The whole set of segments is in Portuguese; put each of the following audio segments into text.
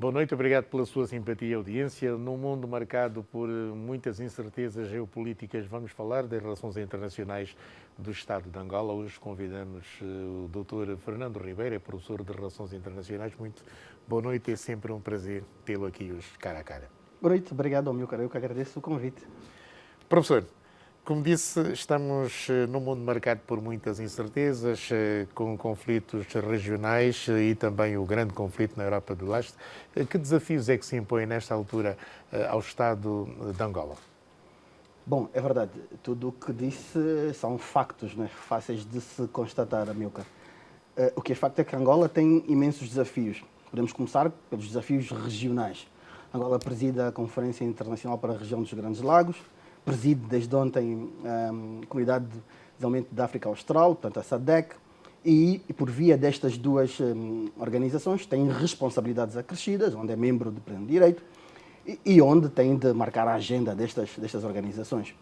Boa noite, obrigado pela sua simpatia e audiência. Num mundo marcado por muitas incertezas geopolíticas, vamos falar das relações internacionais do Estado de Angola. Hoje convidamos o Dr. Fernando Ribeiro, professor de Relações Internacionais. Muito boa noite, é sempre um prazer tê-lo aqui hoje, cara a cara. Boa noite, obrigado, Amilcar. Eu que agradeço o convite. Professor, como disse, estamos num mundo marcado por muitas incertezas, com conflitos regionais e também o grande conflito na Europa do Leste. Que desafios é que se impõem nesta altura ao Estado de Angola? Bom, é verdade, tudo o que disse são factos, né? Fáceis de se constatar, Amilcar. O que é facto é que Angola tem imensos desafios. Podemos começar pelos desafios regionais. Angola preside a Conferência Internacional para a Região dos Grandes Lagos, preside desde ontem a Comunidade de Desenvolvimento da África Austral, portanto a SADC, e por via destas duas organizações tem responsabilidades acrescidas, onde é membro de pleno direito e onde tem de marcar a agenda destas organizações.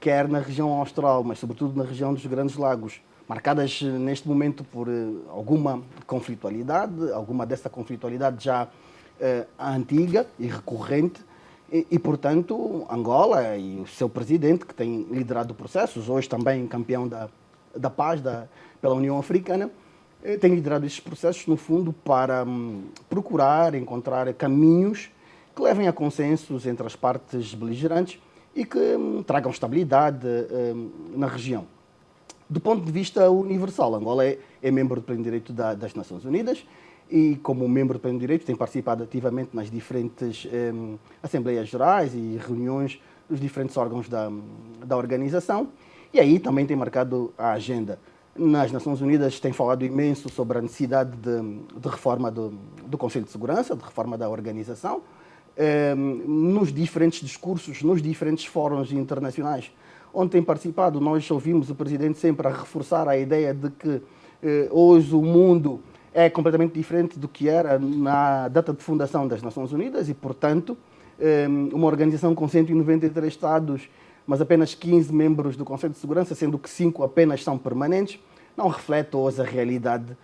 Quer na região austral, mas sobretudo na região dos Grandes Lagos, marcadas neste momento por alguma conflitualidade, alguma dessa conflitualidade já antiga e recorrente, e, portanto, Angola e o seu presidente, que tem liderado processos, hoje também campeão da paz pela União Africana, tem liderado esses processos, no fundo, para procurar encontrar caminhos que levem a consensos entre as partes beligerantes e que tragam estabilidade na região. Do ponto de vista universal, Angola é membro de pleno direito das Nações Unidas e, como membro de pleno direito, tem participado ativamente nas diferentes Assembleias Gerais e reuniões dos diferentes órgãos da organização. E aí também tem marcado a agenda. Nas Nações Unidas tem falado imenso sobre a necessidade de reforma do Conselho de Segurança, de reforma da organização, nos diferentes discursos, nos diferentes fóruns internacionais onde tem participado. Nós ouvimos o Presidente sempre a reforçar a ideia de que hoje o mundo é completamente diferente do que era na data de fundação das Nações Unidas e, portanto, uma organização com 193 Estados, mas apenas 15 membros do Conselho de Segurança, sendo que 5 apenas são permanentes, não reflete hoje a realidade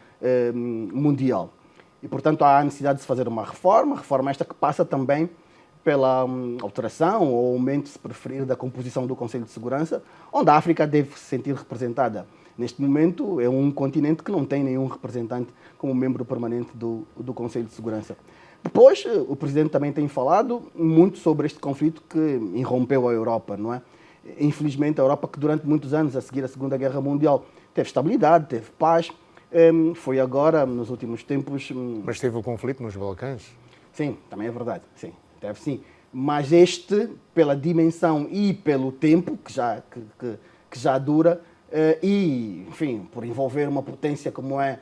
mundial. E, portanto, há a necessidade de se fazer uma reforma esta que passa também pela alteração ou aumento, se preferir, da composição do Conselho de Segurança, onde a África deve se sentir representada. Neste momento, é um continente que não tem nenhum representante como membro permanente do Conselho de Segurança. Depois, o Presidente também tem falado muito sobre este conflito que irrompeu a Europa, não é? Infelizmente, a Europa, que durante muitos anos, a seguir a Segunda Guerra Mundial, teve estabilidade, teve paz, foi agora, nos últimos tempos... Mas teve o conflito nos Balcãs? Sim, também é verdade, sim, teve sim. Mas este, pela dimensão e pelo tempo que já dura, e, enfim, por envolver uma potência como é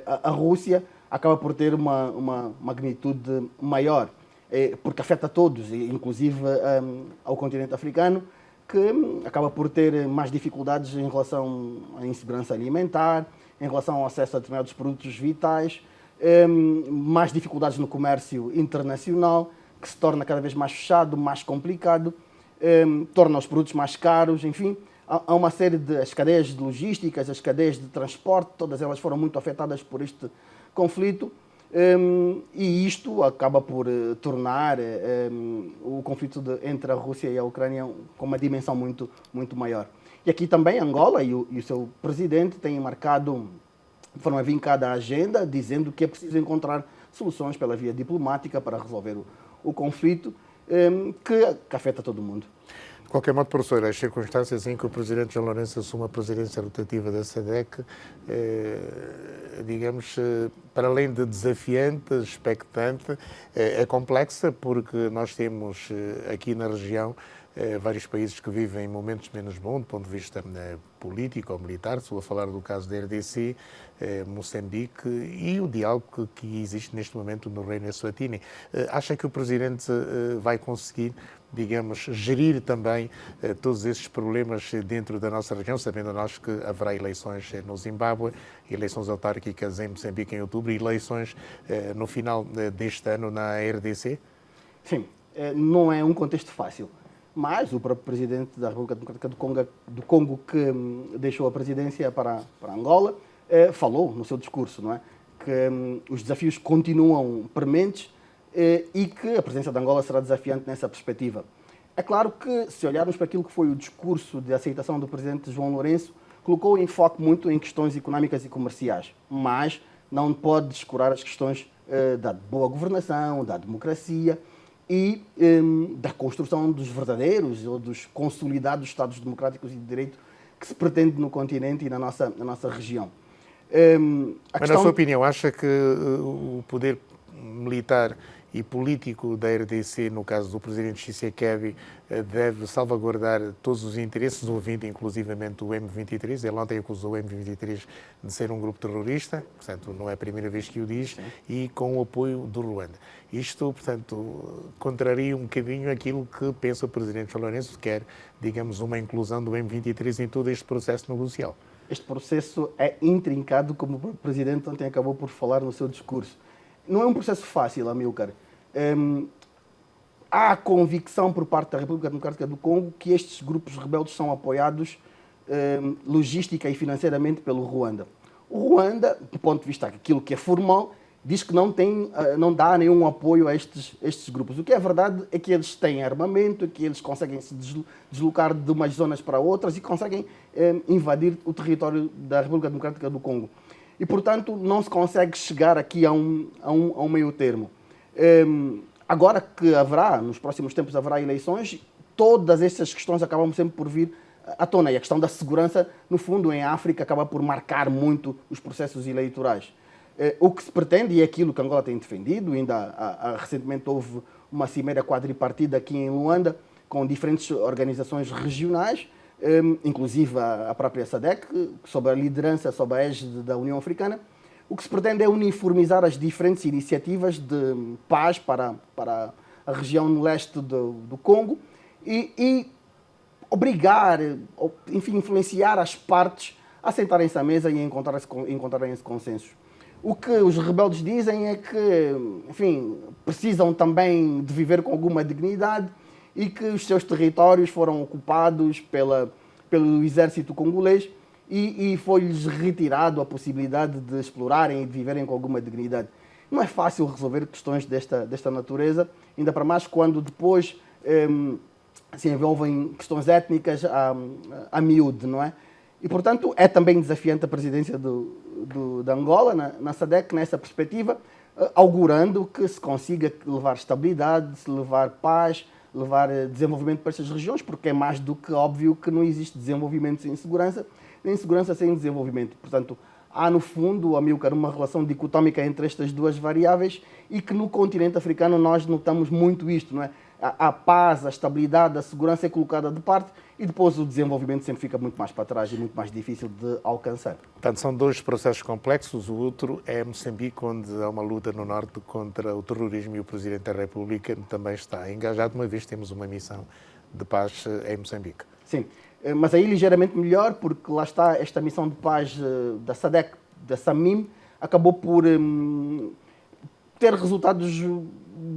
a Rússia, acaba por ter uma magnitude maior, porque afeta a todos, inclusive ao continente africano, que acaba por ter mais dificuldades em relação à insegurança alimentar, em relação ao acesso a determinados produtos vitais, mais dificuldades no comércio internacional, que se torna cada vez mais fechado, mais complicado, torna os produtos mais caros, enfim. Há uma série de... As cadeias de logísticas, as cadeias de transporte, todas elas foram muito afetadas por este conflito, e isto acaba por tornar o conflito entre a Rússia e a Ucrânia com uma dimensão muito, muito maior. E aqui também Angola e o seu presidente têm marcado de forma vincada a agenda, dizendo que é preciso encontrar soluções pela via diplomática para resolver o conflito que afeta todo mundo. De qualquer modo, professor, as circunstâncias em que o Presidente João Lourenço assume a presidência rotativa da SADC, digamos, para além de desafiante, expectante, é complexa, porque nós temos aqui na região vários países que vivem momentos menos bons do ponto de vista político ou militar. Estou a falar do caso da RDC, Moçambique e o diálogo que existe neste momento no Reino Eswatini. Acha que o Presidente vai conseguir, digamos, gerir também todos esses problemas dentro da nossa região, sabendo nós que haverá eleições no Zimbábue, eleições autárquicas em Moçambique em outubro e eleições no final deste ano na RDC? Sim, não é um contexto fácil. Mas o próprio presidente da República Democrática do Congo, que deixou a presidência para Angola, falou no seu discurso, não é? Que os desafios continuam prementes, e que a presença de Angola será desafiante nessa perspectiva. É claro que, se olharmos para aquilo que foi o discurso de aceitação do presidente João Lourenço, colocou enfoque muito em questões económicas e comerciais, mas não pode descurar as questões da boa governação, da democracia e da construção dos verdadeiros ou dos consolidados Estados democráticos e de direito que se pretende no continente e na nossa região. Mas, na sua opinião, acha que o poder militar e político da RDC, no caso do presidente Tshisekedi, deve salvaguardar todos os interesses, ouvindo inclusivamente o M23? Ele ontem acusou o M23 de ser um grupo terrorista, portanto, não é a primeira vez que o diz, sim, e com o apoio do Ruanda. Isto, portanto, contraria um bocadinho aquilo que pensa o presidente Lourenço, quer, digamos, uma inclusão do M23 em todo este processo negocial. Este processo é intrincado, como o presidente ontem acabou por falar no seu discurso. Não é um processo fácil, Amilcar. Há a convicção por parte da República Democrática do Congo que estes grupos rebeldes são apoiados logística e financeiramente pelo Ruanda. O Ruanda, do ponto de vista daquilo que é formal, diz que não dá nenhum apoio a estes grupos. O que é verdade é que eles têm armamento, que eles conseguem se deslocar de umas zonas para outras e conseguem invadir o território da República Democrática do Congo. E, portanto, não se consegue chegar aqui a um meio termo. Agora que nos próximos tempos haverá eleições, todas estas questões acabam sempre por vir à tona. E a questão da segurança, no fundo, em África, acaba por marcar muito os processos eleitorais. O que se pretende, e é aquilo que Angola tem defendido, ainda recentemente houve uma cimeira quadripartida aqui em Luanda, com diferentes organizações regionais, inclusive a própria SADC, sob a liderança, sob a égide da União Africana. O que se pretende é uniformizar as diferentes iniciativas de paz para a região no leste do Congo e obrigar, enfim, influenciar as partes a sentarem-se à mesa e encontrarem esse consenso. O que os rebeldes dizem é que, enfim, precisam também de viver com alguma dignidade e que os seus territórios foram ocupados pelo exército congolês e foi-lhes retirado a possibilidade de explorarem e de viverem com alguma dignidade. Não é fácil resolver questões desta natureza, ainda para mais quando depois se envolvem questões étnicas a miúde, não é? E, portanto, é também desafiante a presidência da Angola na SADC, nessa perspectiva, augurando que se consiga levar estabilidade, se levar paz, levar desenvolvimento para estas regiões, porque é mais do que óbvio que não existe desenvolvimento sem segurança, nem segurança sem desenvolvimento. Portanto, há no fundo, Amilcar, uma relação dicotómica entre estas duas variáveis e que no continente africano nós notamos muito isto, não é? A paz, a estabilidade, a segurança é colocada de parte e depois o desenvolvimento sempre fica muito mais para trás e muito mais difícil de alcançar. Portanto, são dois processos complexos. O outro é Moçambique, onde há uma luta no norte contra o terrorismo e o Presidente da República também está engajado, uma vez temos uma missão de paz em Moçambique. Sim, mas aí ligeiramente melhor, porque lá está esta missão de paz da SADC, da SAMIM, acabou por ter resultados,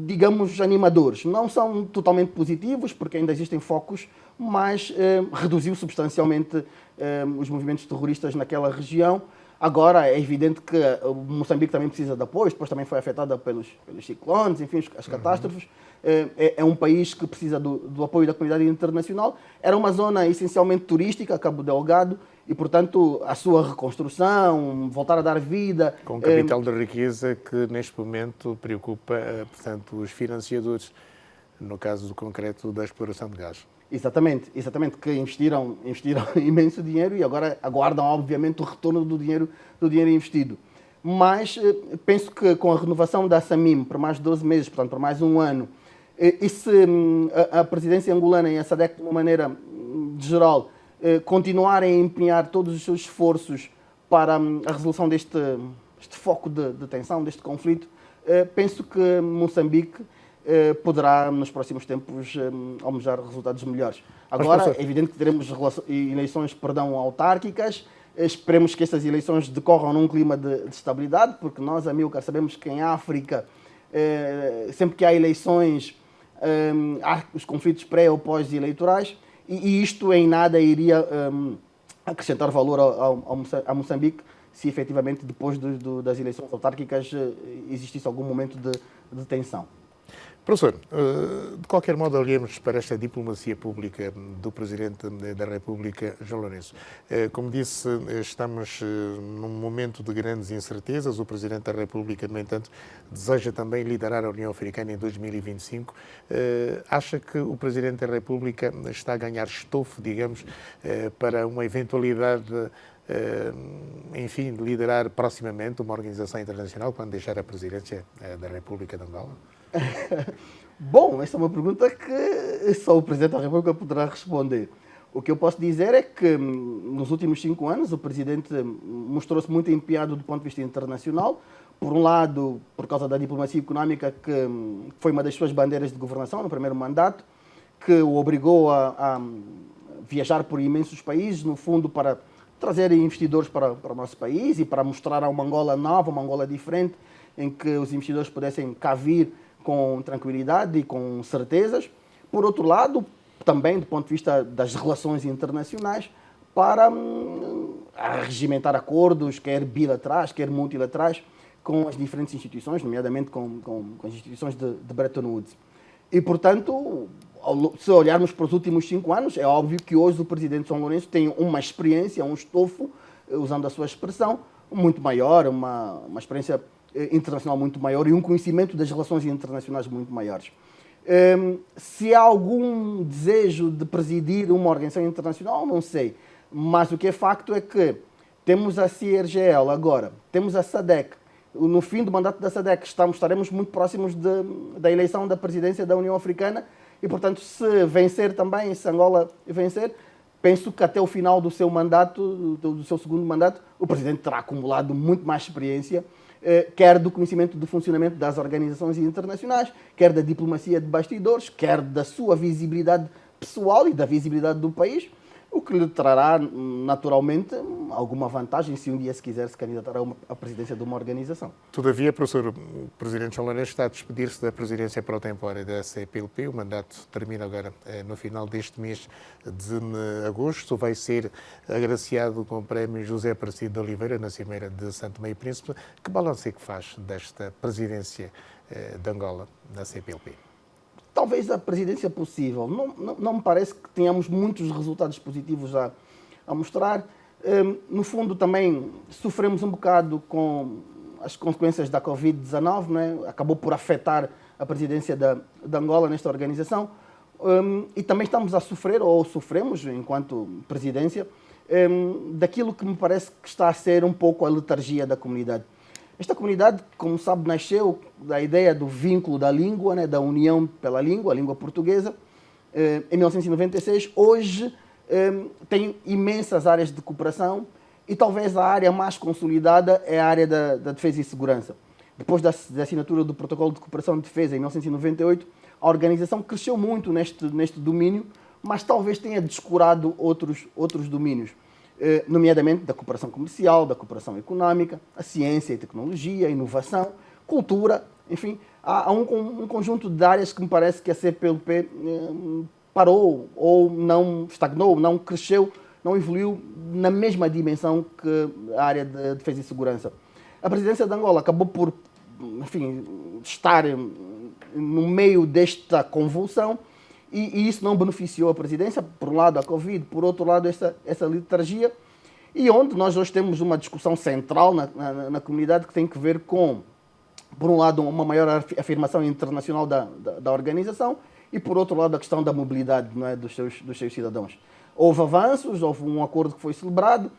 digamos, animadores. Não são totalmente positivos, porque ainda existem focos, mas reduziu substancialmente os movimentos terroristas naquela região. Agora, é evidente que o Moçambique também precisa de apoio, depois também foi afetada pelos ciclones, enfim, as catástrofes. É um país que precisa do apoio da comunidade internacional. Era uma zona essencialmente turística, Cabo Delgado, e, portanto, a sua reconstrução, voltar a dar vida... Com um capital de riqueza que, neste momento, preocupa, portanto, os financiadores, no caso concreto da exploração de gás. Exatamente, que investiram imenso dinheiro e agora aguardam, obviamente, o retorno do dinheiro investido. Mas penso que com a renovação da SAMIM por mais 12 meses, portanto, por mais um ano, e se a presidência angolana e a SADC, de uma maneira geral, continuarem a empenhar todos os seus esforços para a resolução deste foco de tensão, deste conflito, penso que Moçambique poderá, nos próximos tempos, almejar resultados melhores. Agora, é evidente que teremos eleições autárquicas. Esperemos que estas eleições decorram num clima de estabilidade, porque nós, Amilcar, sabemos que em África, sempre que há eleições, há os conflitos pré- ou pós-eleitorais, e isto em nada iria acrescentar valor a Moçambique se efetivamente depois das eleições autárquicas existisse algum momento de tensão. Professor, de qualquer modo, olhemos para esta diplomacia pública do Presidente da República, João Lourenço. Como disse, estamos num momento de grandes incertezas. O Presidente da República, no entanto, deseja também liderar a União Africana em 2025. Acha que o Presidente da República está a ganhar estofo, digamos, para uma eventualidade, enfim, de liderar proximamente uma organização internacional quando deixar a presidência da República de Angola? Bom, essa é uma pergunta que só o Presidente da República poderá responder. O que eu posso dizer é que nos últimos 5 anos o Presidente mostrou-se muito empenhado do ponto de vista internacional. Por um lado, por causa da diplomacia económica, que foi uma das suas bandeiras de governação no primeiro mandato, que o obrigou a viajar por imensos países, no fundo, para trazer investidores para o nosso país e para mostrar a uma Angola nova, uma Angola diferente, em que os investidores pudessem cá vir com tranquilidade e com certezas. Por outro lado, também do ponto de vista das relações internacionais, para regimentar acordos, quer bilaterais, quer multilaterais, com as diferentes instituições, nomeadamente com as instituições de Bretton Woods. E, portanto, se olharmos para os últimos 5 anos, é óbvio que hoje o Presidente João Lourenço tem uma experiência, um estofo, usando a sua expressão, muito maior, uma experiência internacional muito maior e um conhecimento das relações internacionais muito maiores. Se há algum desejo de presidir uma organização internacional, não sei. Mas o que é facto é que temos a CIRGL agora, temos a SADC. No fim do mandato da SADC estaremos muito próximos da eleição da presidência da União Africana e, portanto, se vencer também, se Angola vencer, penso que até o final do seu mandato, do seu segundo mandato, o Presidente terá acumulado muito mais experiência, quer do conhecimento do funcionamento das organizações internacionais, quer da diplomacia de bastidores, quer da sua visibilidade pessoal e da visibilidade do país, o que lhe trará, naturalmente, alguma vantagem se um dia se quiser se candidatar à presidência de uma organização. Todavia, professor, o Presidente João Lourenço está a despedir-se da presidência pro-tempórea da CPLP. O mandato termina agora no final deste mês de agosto. Vai ser agraciado com o prémio José Aparecido de Oliveira na Cimeira de Santo Tomé e Príncipe. Que balanço é que faz desta presidência de Angola na CPLP? Talvez a presidência possível. Não me parece que tenhamos muitos resultados positivos a mostrar. No fundo, também sofremos um bocado com as consequências da Covid-19, né? Acabou por afetar a presidência da Angola nesta organização. E também estamos a sofrer, ou sofremos, enquanto presidência, daquilo que me parece que está a ser um pouco a letargia da comunidade. Esta comunidade, como sabe, nasceu da ideia do vínculo da língua, né, da união pela língua, a língua portuguesa, em 1996. Hoje tem imensas áreas de cooperação e talvez a área mais consolidada é a área da defesa e segurança. Depois da assinatura do Protocolo de Cooperação de Defesa em 1998, a organização cresceu muito neste domínio, mas talvez tenha descurado outros domínios, nomeadamente da cooperação comercial, da cooperação económica, a ciência e tecnologia, a inovação, cultura, enfim, há um conjunto de áreas que me parece que a CPLP parou ou não estagnou, não cresceu, não evoluiu na mesma dimensão que a área de defesa e segurança. A presidência de Angola acabou por, enfim, estar no meio desta convulsão e isso não beneficiou a presidência, por um lado a Covid, por outro lado essa letargia, e onde nós hoje temos uma discussão central na comunidade que tem que ver com, por um lado, uma maior afirmação internacional da organização e, por outro lado, a questão da mobilidade, não é, dos seus cidadãos. Houve avanços, houve um acordo que foi celebrado,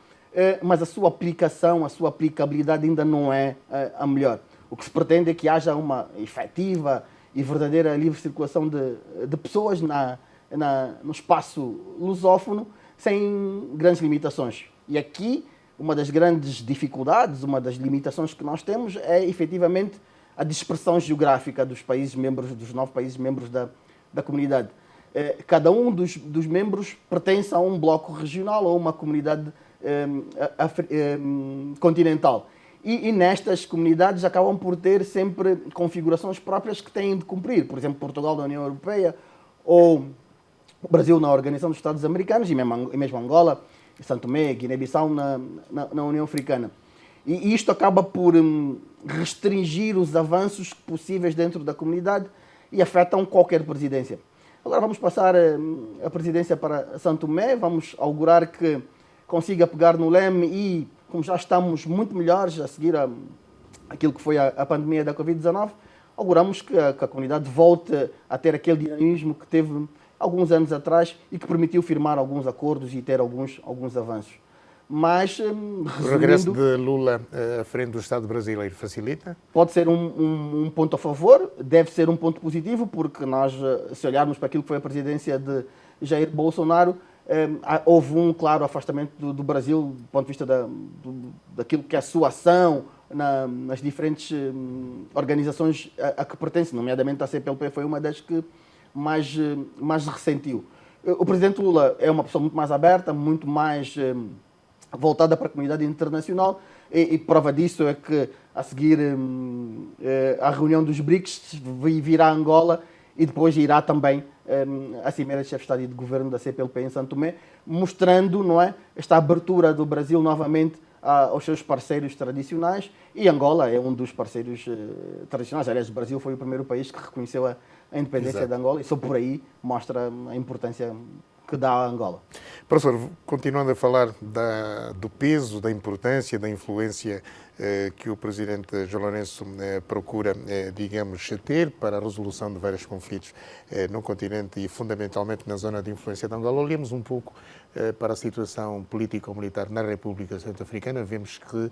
mas a sua aplicação, a sua aplicabilidade ainda não é a melhor. O que se pretende é que haja uma efetiva e verdadeira livre circulação de pessoas no espaço lusófono, sem grandes limitações. E aqui, uma das grandes dificuldades, uma das limitações que nós temos é, efetivamente, a dispersão geográfica dos países membros, dos 9 países membros da comunidade. Cada um dos membros pertence a um bloco regional ou uma comunidade continental. E nestas comunidades acabam por ter sempre configurações próprias que têm de cumprir. Por exemplo, Portugal na União Europeia ou o Brasil na Organização dos Estados Americanos e mesmo Angola, Santo Tomé, Guiné-Bissau na União Africana. E isto acaba por restringir os avanços possíveis dentro da comunidade e afetam qualquer presidência. Agora vamos passar a presidência para São Tomé, vamos augurar que consiga pegar no leme e, como já estamos muito melhores a seguir aquilo que foi a pandemia da Covid-19, auguramos que a comunidade volte a ter aquele dinamismo que teve alguns anos atrás e que permitiu firmar alguns acordos e ter alguns avanços. Mas, o regresso de Lula à frente do Estado brasileiro facilita? Pode ser um ponto a favor, deve ser um ponto positivo, porque nós, se olharmos para aquilo que foi a presidência de Jair Bolsonaro, houve um claro afastamento do Brasil do ponto de vista daquilo que é a sua ação nas diferentes organizações a que pertence, nomeadamente a CPLP foi uma das que mais ressentiu. O presidente Lula é uma pessoa muito mais aberta, muito mais voltada para a comunidade internacional e prova disso é que a seguir à reunião dos BRICS virá a Angola e depois irá também a Cimeira de Chefes de Estado e de Governo da CPLP em São Tomé, mostrando, não é, esta abertura do Brasil novamente aos seus parceiros tradicionais, e Angola é um dos parceiros tradicionais. Aliás, o Brasil foi o primeiro país que reconheceu a independência de Angola e só por aí mostra a importância que dá a Angola. Professor, continuando a falar do peso, da importância, da influência que o presidente João Lourenço procura, digamos, ter para a resolução de vários conflitos no continente e fundamentalmente na zona de influência de Angola, olhemos um pouco para a situação político-militar na República Centro-Africana. Vemos que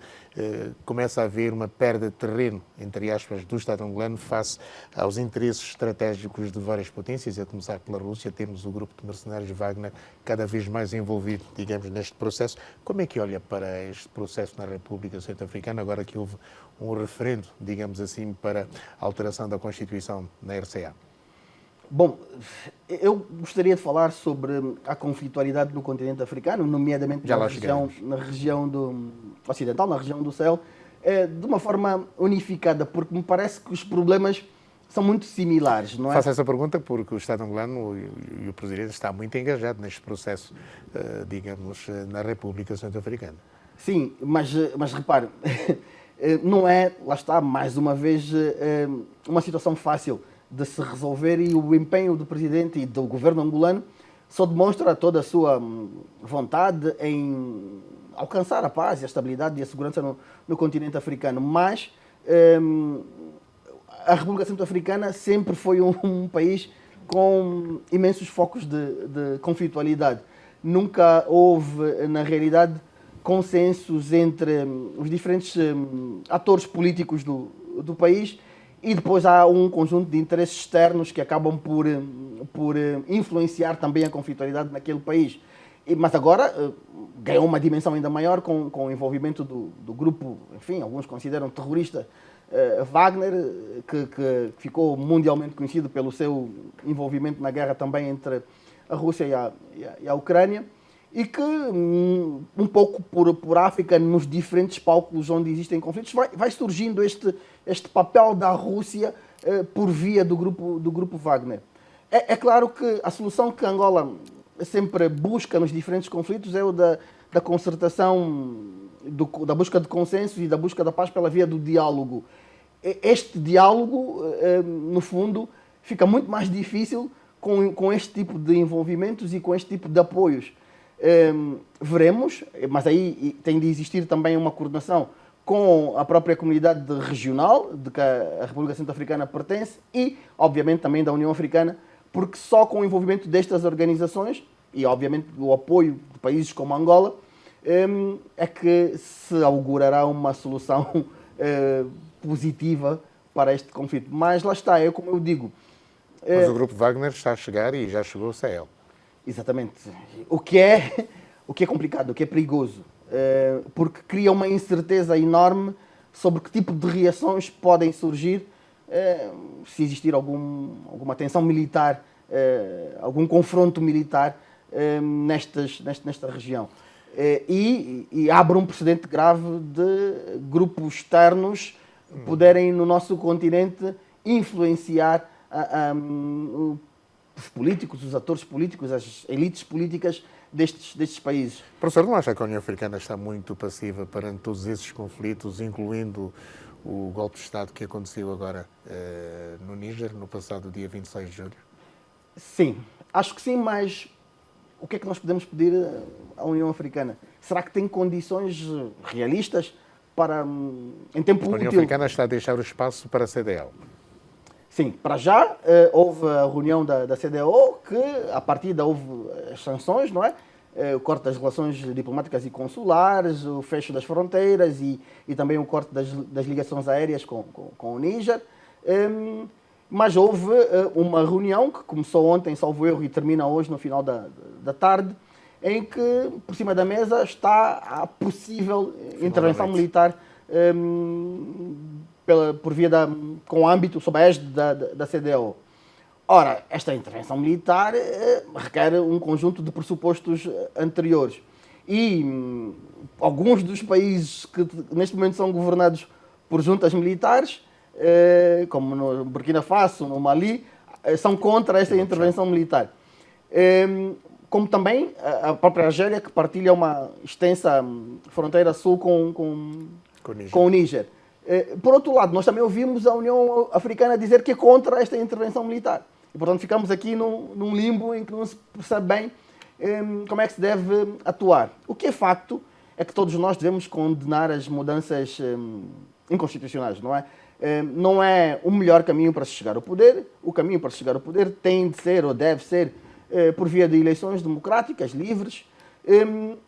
começa a haver uma perda de terreno, entre aspas, do Estado angolano face aos interesses estratégicos de várias potências, a começar pela Rússia. Temos o grupo de mercenários Wagner cada vez mais envolvido, digamos, neste processo. Como é que olha para este processo na República Centro-Africana, agora que houve um referendo, digamos assim, para a alteração da Constituição na RCA? Bom, eu gostaria de falar sobre a conflitualidade no continente africano, nomeadamente na região ocidental, na região do Sahel, de uma forma unificada, porque me parece que os problemas são muito similares, não é? Faço essa pergunta porque o Estado angolano e o Presidente está muito engajado neste processo, digamos, na República Centro-Africana. Sim, mas repare, não é, lá está, mais uma vez, uma situação fácil de se resolver, e o empenho do Presidente e do governo angolano só demonstra toda a sua vontade em alcançar a paz, a estabilidade e a segurança no continente africano. Mas a República Centro-Africana sempre foi um país com imensos focos de conflitualidade. Nunca houve, na realidade, consensos entre os diferentes atores políticos do país, e depois há um conjunto de interesses externos que acabam por influenciar também a conflitualidade naquele país. Mas agora ganhou uma dimensão ainda maior com o envolvimento do grupo, enfim, alguns consideram terrorista, Wagner, que ficou mundialmente conhecido pelo seu envolvimento na guerra também entre a Rússia e a Ucrânia, e que um pouco por África, nos diferentes palcos onde existem conflitos, vai surgindo este papel da Rússia por via do grupo Wagner. É claro que a solução que Angola sempre busca nos diferentes conflitos é o da concertação, da busca de consenso e da busca da paz pela via do diálogo. Este diálogo, no fundo, fica muito mais difícil com este tipo de envolvimentos e com este tipo de apoios. Veremos, mas aí tem de existir também uma coordenação com a própria comunidade regional de que a República Centro-Africana pertence e, obviamente, também da União Africana, porque só com o envolvimento destas organizações e, obviamente, o apoio de países como Angola é que se augurará uma solução positiva para este conflito. Mas lá está, como eu digo... Mas o grupo Wagner está a chegar e já chegou ao Sahel. Exatamente. O que é complicado, o que é perigoso, porque cria uma incerteza enorme sobre que tipo de reações podem surgir se existir alguma tensão militar, algum confronto militar nesta região. E abre um precedente grave de grupos externos poderem, no nosso continente, influenciar os políticos, os atores políticos, as elites políticas destes países. Professor, não acha que a União Africana está muito passiva perante todos esses conflitos, incluindo o golpe de Estado que aconteceu agora no Níger, no passado dia 26 de julho? Sim, acho que sim, mas o que é que nós podemos pedir à União Africana? Será que tem condições realistas para, em tempo útil... A União Africana está a deixar o espaço para a CEDEAO. Sim, para já houve a reunião da CEDEAO que, a partida, houve as sanções, não é? O corte das relações diplomáticas e consulares, o fecho das fronteiras e também o corte das ligações aéreas com o Níger. Mas houve uma reunião que começou ontem, salvo erro, e termina hoje, no final da tarde, em que, por cima da mesa, está a possível intervenção militar por via com âmbito, sob a égide da CEDEAO. Ora, esta intervenção militar requer um conjunto de pressupostos anteriores. E alguns dos países que neste momento são governados por juntas militares, como no Burkina Faso, no Mali, são contra esta intervenção militar. Como também a própria Argélia, que partilha uma extensa fronteira sul com o Níger. Por outro lado, nós também ouvimos a União Africana dizer que é contra esta intervenção militar. E, portanto, ficamos aqui num limbo em que não se percebe bem como é que se deve atuar. O que é facto é que todos nós devemos condenar as mudanças inconstitucionais, não é? Não é o melhor caminho para se chegar ao poder. O caminho para se chegar ao poder tem de ser ou deve ser por via de eleições democráticas, livres,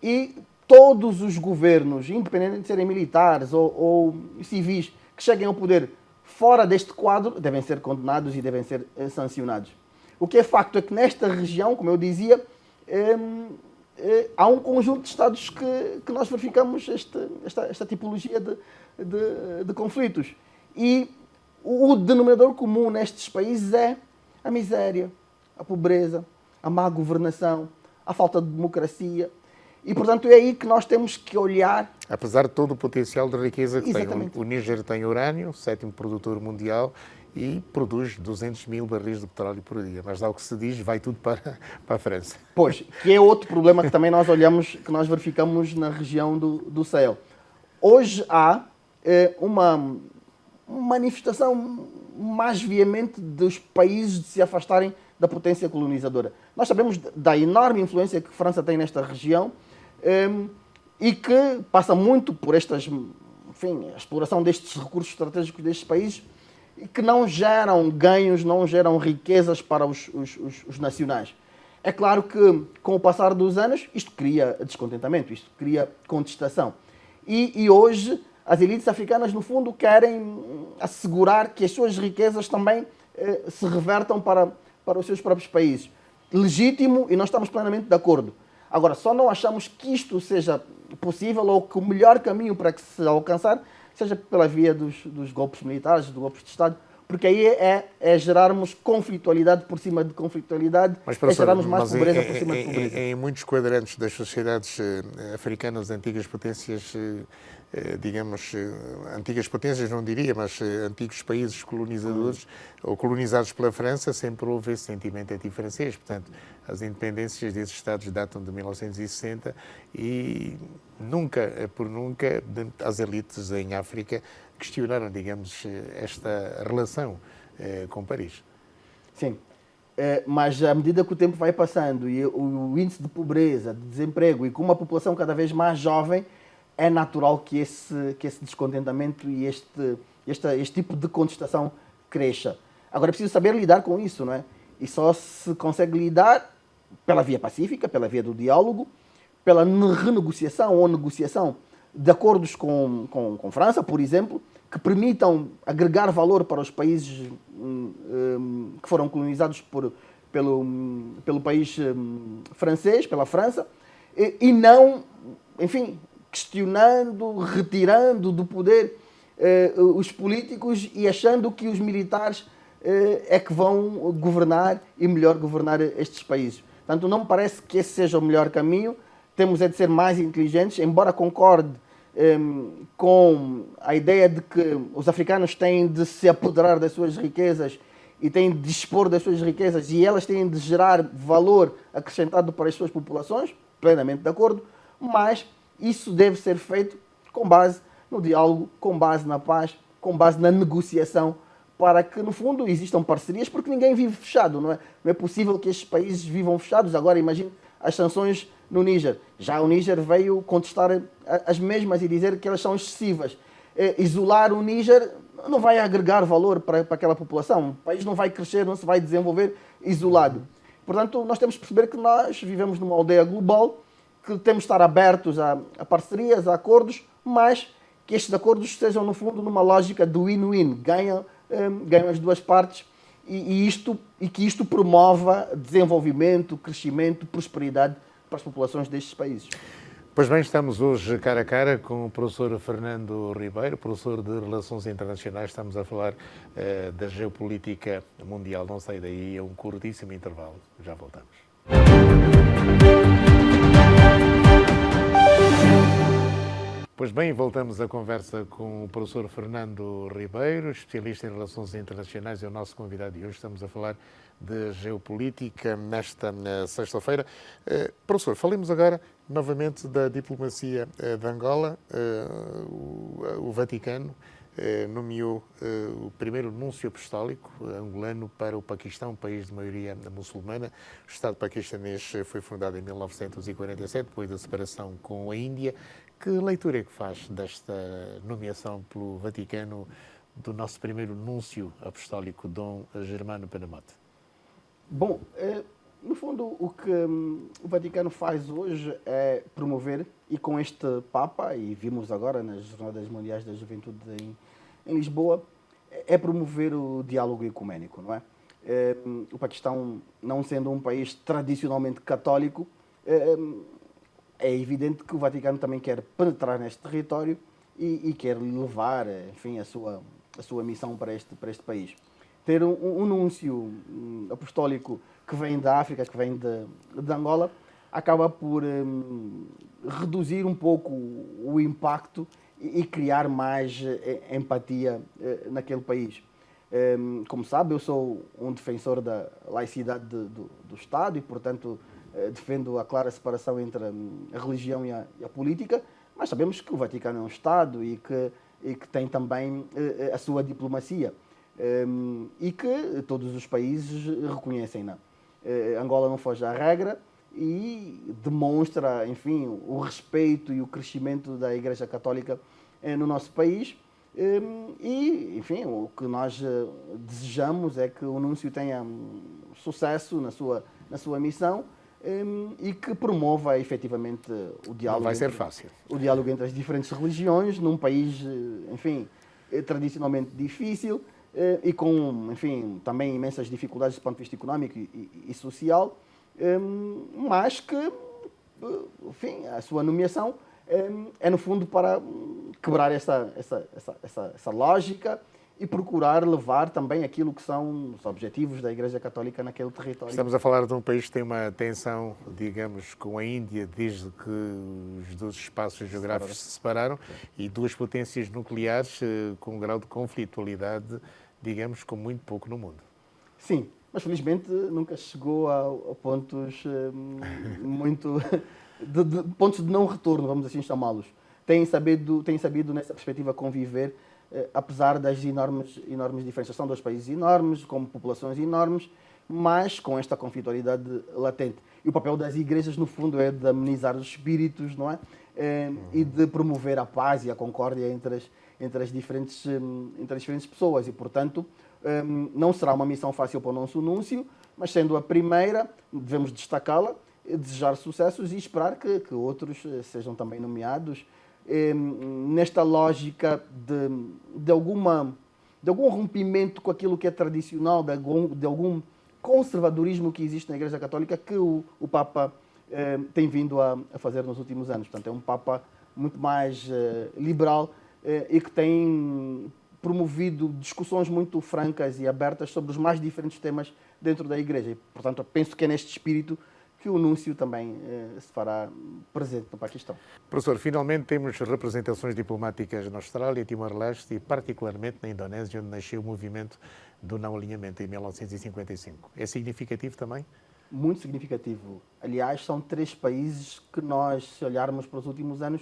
e todos os governos, independente de serem militares ou civis, que cheguem ao poder fora deste quadro, devem ser condenados e devem ser sancionados. O que é facto é que nesta região, como eu dizia, há um conjunto de Estados que nós verificamos esta tipologia de conflitos. E o denominador comum nestes países é a miséria, a pobreza, a má governação, a falta de democracia. E, portanto, é aí que nós temos que olhar... Apesar de todo o potencial de riqueza que Exatamente. tem. O Níger tem urânio, o sétimo produtor mundial, e produz 200 mil barris de petróleo por dia. Mas, ao que se diz, vai tudo para a França. Pois, que é outro problema que também nós olhamos, que nós verificamos na região do Sahel. Hoje há uma manifestação mais veemente dos países de se afastarem da potência colonizadora. Nós sabemos da enorme influência que a França tem nesta região e que passa muito por a exploração destes recursos estratégicos destes países e que não geram ganhos, não geram riquezas para os nacionais. É claro que, com o passar dos anos, isto cria descontentamento, isto cria contestação. E hoje, as elites africanas, no fundo, querem assegurar que as suas riquezas também se revertam para os seus próprios países. Legítimo, e nós estamos plenamente de acordo. Agora, só não achamos que isto seja possível ou que o melhor caminho para que se alcançar seja pela via dos golpes militares, dos golpes de Estado, porque aí é gerarmos conflitualidade por cima de conflitualidade, é gerarmos mais pobreza por cima de pobreza. Em muitos quadrantes das sociedades africanas, antigas potências, digamos, antigas potências não diria, mas antigos países colonizadores ou colonizados pela França, sempre houve esse sentimento anti-francês. Portanto, as independências desses Estados datam de 1960 e nunca, por nunca, as elites em África questionaram, digamos, esta relação com Paris. Sim, mas à medida que o tempo vai passando e o índice de pobreza, de desemprego e com uma população cada vez mais jovem, é natural que esse descontentamento e este tipo de contestação cresça. Agora é preciso saber lidar com isso, não é? E só se consegue lidar pela via pacífica, pela via do diálogo, pela renegociação ou negociação de acordos com França, por exemplo, que permitam agregar valor para os países que foram colonizados pelo país francês, pela França, e não, enfim, questionando, retirando do poder os políticos e achando que os militares é que vão governar e melhor governar estes países. Portanto, não me parece que esse seja o melhor caminho. Temos de ser mais inteligentes, embora concorde com a ideia de que os africanos têm de se apoderar das suas riquezas e têm de dispor das suas riquezas e elas têm de gerar valor acrescentado para as suas populações. plenamente de acordo, mas isso deve ser feito com base no diálogo, com base na paz, com base na negociação, para que, no fundo, existam parcerias, porque ninguém vive fechado, não é? Não é possível que estes países vivam fechados. Agora, imagine as sanções no Níger. Já o Níger veio contestar as mesmas e dizer que elas são excessivas. Isolar o Níger não vai agregar valor para aquela população. O país não vai crescer, não se vai desenvolver isolado. Portanto, nós temos que perceber que nós vivemos numa aldeia global, que temos de estar abertos a parcerias, a acordos, mas que estes acordos sejam, no fundo, numa lógica de win-win. Ganham as duas partes e que isto promova desenvolvimento, crescimento, prosperidade para as populações destes países. Pois bem, estamos hoje cara a cara com o professor Fernando Ribeiro, professor de Relações Internacionais. Estamos a falar da geopolítica mundial. Não sai daí, é um curtíssimo intervalo. Já voltamos. Pois bem, voltamos à conversa com o professor Fernando Ribeiro, especialista em Relações Internacionais, é o nosso convidado de hoje. Estamos a falar de geopolítica nesta sexta-feira. Professor, falemos agora novamente da diplomacia de Angola. O Vaticano nomeou o primeiro núncio apostólico angolano para o Paquistão, um país de maioria muçulmana. O Estado paquistanês foi fundado em 1947, depois da separação com a Índia. Que leitura é que faz desta nomeação pelo Vaticano do nosso primeiro núncio apostólico, Dom Germano Penamote? Bom, no fundo, o que o Vaticano faz hoje é promover, e com este Papa, e vimos agora nas Jornadas Mundiais da Juventude em Lisboa, é promover o diálogo ecuménico, não é? O Paquistão, não sendo um país tradicionalmente católico, é evidente que o Vaticano também quer penetrar neste território e quer levar, enfim, a sua missão para este país. Ter um núncio apostólico que vem da África, que vem de Angola, acaba por reduzir um pouco o impacto e criar mais empatia naquele país. Como sabe, eu sou um defensor da laicidade do Estado e, portanto, defendo a clara separação entre a religião e a política, mas sabemos que o Vaticano é um Estado e que tem também a sua diplomacia e que todos os países reconhecem-na. Angola não foge à regra e demonstra, enfim, o respeito e o crescimento da Igreja Católica no nosso país. E, enfim, o que nós desejamos é que o Núncio tenha sucesso na sua missão e que promova efetivamente o diálogo. Não vai ser fácil. O diálogo entre as diferentes religiões, num país, enfim, tradicionalmente difícil e com, enfim, também imensas dificuldades do ponto de vista económico e social, mas que, enfim, a sua nomeação é no fundo para quebrar essa lógica e procurar levar também aquilo que são os objetivos da Igreja Católica naquele território. Estamos a falar de um país que tem uma tensão, digamos, com a Índia desde que os dois espaços geográficos se separaram e duas potências nucleares com um grau de conflitualidade, digamos, com muito pouco no mundo. Sim, mas felizmente nunca chegou a pontos muito... pontos de não retorno, vamos assim chamá-los. Tem sabido nessa perspectiva conviver, apesar das enormes diferenças. São dois países enormes, com populações enormes, mas com esta conflitualidade latente. E o papel das igrejas, no fundo, é de amenizar os espíritos, não é? E de promover a paz e a concórdia entre as diferentes pessoas. E, portanto, não será uma missão fácil para o nosso núncio, mas sendo a primeira, devemos destacá-la, desejar sucessos e esperar que outros sejam também nomeados nesta lógica de algum rompimento com aquilo que é tradicional, de algum conservadorismo que existe na Igreja Católica que o Papa tem vindo a fazer nos últimos anos. Portanto, é um Papa muito mais liberal e que tem promovido discussões muito francas e abertas sobre os mais diferentes temas dentro da Igreja. E, portanto, penso que é neste espírito que o Núncio também se fará presente no Paquistão. Professor, finalmente temos representações diplomáticas na Austrália, Timor-Leste e particularmente na Indonésia, onde nasceu o movimento do não alinhamento em 1955. É significativo também? muito significativo. Aliás, são 3 países que nós, se olharmos para os últimos anos,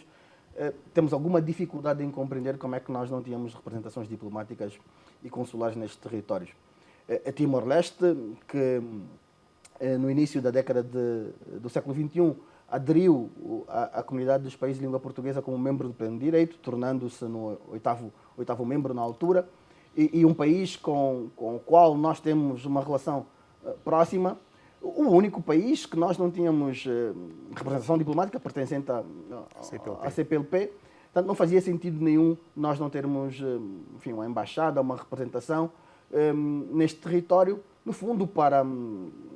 temos alguma dificuldade em compreender como é que nós não tínhamos representações diplomáticas e consulares nestes territórios. A Timor-Leste, que no início da década do século XXI aderiu à comunidade dos países de língua portuguesa como membro de pleno direito, tornando-se no oitavo membro na altura, e um país com o qual nós temos uma relação próxima. O único país que nós não tínhamos representação diplomática pertencente à CPLP. Portanto, não fazia sentido nenhum nós não termos, enfim, uma embaixada, uma representação neste território, no fundo para,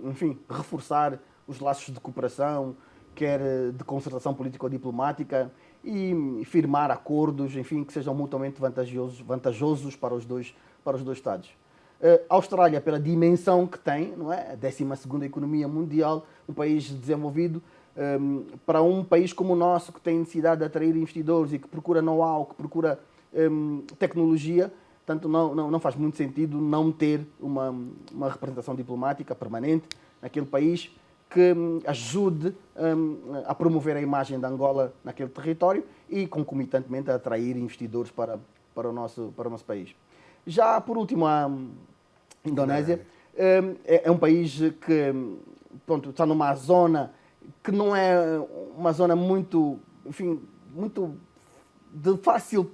enfim, reforçar os laços de cooperação, quer de concertação político-diplomática, e firmar acordos, enfim, que sejam mutuamente vantajosos para os dois Estados. A Austrália, pela dimensão que tem, não é? A 12ª economia mundial, um país desenvolvido, para um país como o nosso, que tem necessidade de atrair investidores e que procura know-how, que procura tecnologia, portanto, não faz muito sentido não ter uma representação diplomática permanente naquele país que ajude a promover a imagem de Angola naquele território e, concomitantemente, a atrair investidores para o nosso país. Já, por último, a Indonésia é um país que, pronto, está numa zona que não é uma zona muito, enfim, muito de fácil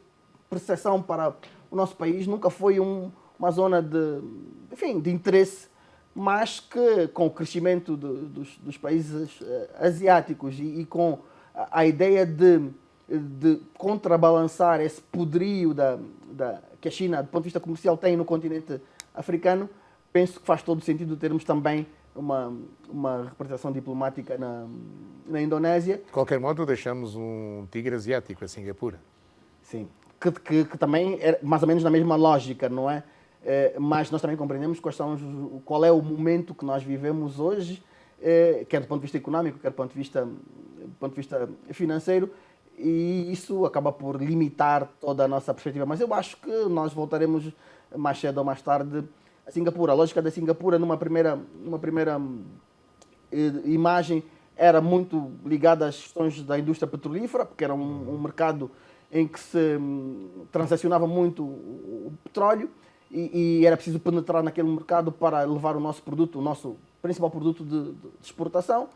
percepção para o nosso país. Nunca foi uma zona de interesse, mas que, com o crescimento dos países asiáticos e com a ideia de contrabalançar esse poderio que a China, do ponto de vista comercial, tem no continente africano, penso que faz todo sentido termos também uma representação diplomática na Indonésia. De qualquer modo, deixamos um tigre asiático, a Singapura. Sim, que também é mais ou menos na mesma lógica, não é? Mas nós também compreendemos qual é o momento que nós vivemos hoje, quer do ponto de vista económico, quer do ponto de vista financeiro, e isso acaba por limitar toda a nossa perspectiva. Mas eu acho que nós voltaremos mais cedo ou mais tarde a Singapura. A lógica da Singapura, numa primeira imagem, era muito ligada às questões da indústria petrolífera, porque era um mercado em que se transacionava muito o petróleo e era preciso penetrar naquele mercado para levar o nosso produto, o nosso principal produto de exportação,